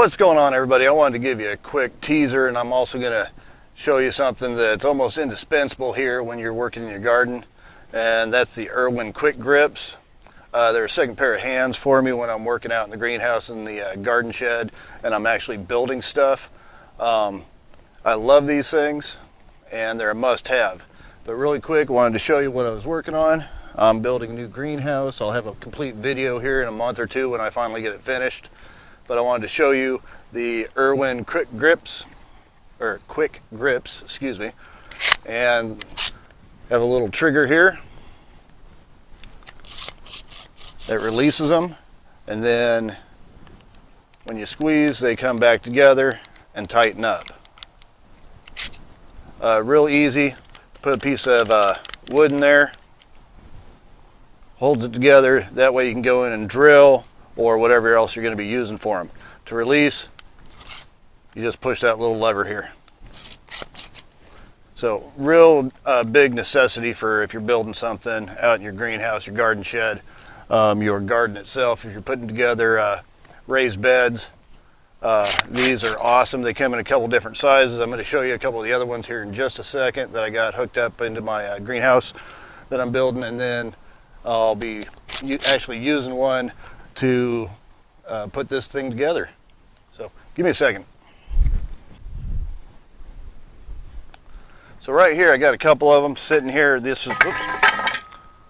What's going on, everybody? I wanted to give you a quick teaser, and I'm also going to show you something that's almost indispensable here when you're working in your garden, and that's the Irwin quick grips. They're a second pair of hands for me when I'm working out in the greenhouse in the garden shed and I'm actually building stuff. I love these things and they're a must-have. But really quick, I wanted to show you what I was working on. I'm building a new greenhouse. I'll have a complete video here in a month or two when I finally get it finished. But I wanted to show you the Irwin quick grips, excuse me, and have a little trigger here that releases them, and then when you squeeze they come back together and tighten up. Real easy. Put a piece of wood in there, holds it together, that way you can go in and drill or whatever else you're going to be using for them. To release, you just push that little lever here. So real big necessity for if you're building something out in your greenhouse, your garden shed, your garden itself. If you're putting together raised beds, these are awesome. They come in a couple different sizes. I'm going to show you a couple of the other ones here in just a second that I got hooked up into my greenhouse that I'm building, and then I'll be actually using one to put this thing together. So give me a second. So right here I got a couple of them sitting here. This is, whoops,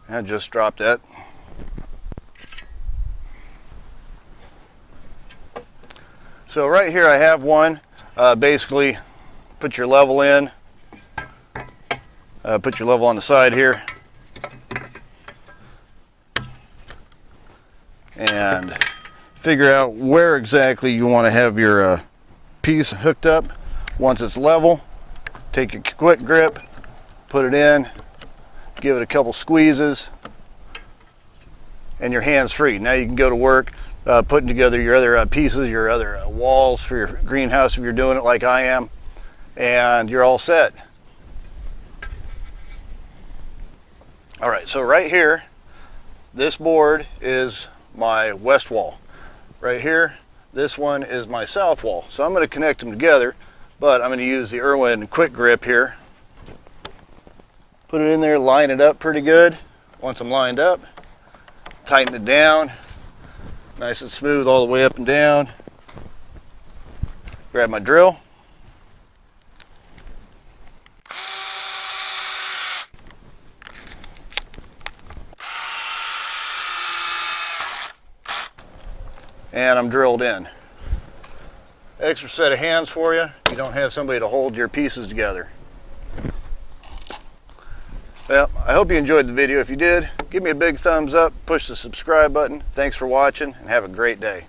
I just dropped that. So right here I have one. Basically put your level in, put your level on the side here, and figure out where exactly you want to have your piece hooked up. Once it's level, take your quick grip, put it in, give it a couple squeezes, and your hand's free. Now you can go to work putting together your other pieces, your other walls for your greenhouse if you're doing it like I am, and you're all set. All right, so right here, this board is my west wall. Right here, this one is my south wall. So I'm going to connect them together, but I'm going to use the Irwin quick grip here. Put it in there, line it up pretty good. Once I'm lined up, tighten it down, nice and smooth all the way up and down. Grab my drill. And I'm drilled in. Extra set of hands for you. You don't have somebody to hold your pieces together. Well, I hope you enjoyed the video. If you did, give me a big thumbs up, push the subscribe button. Thanks for watching, and have a great day.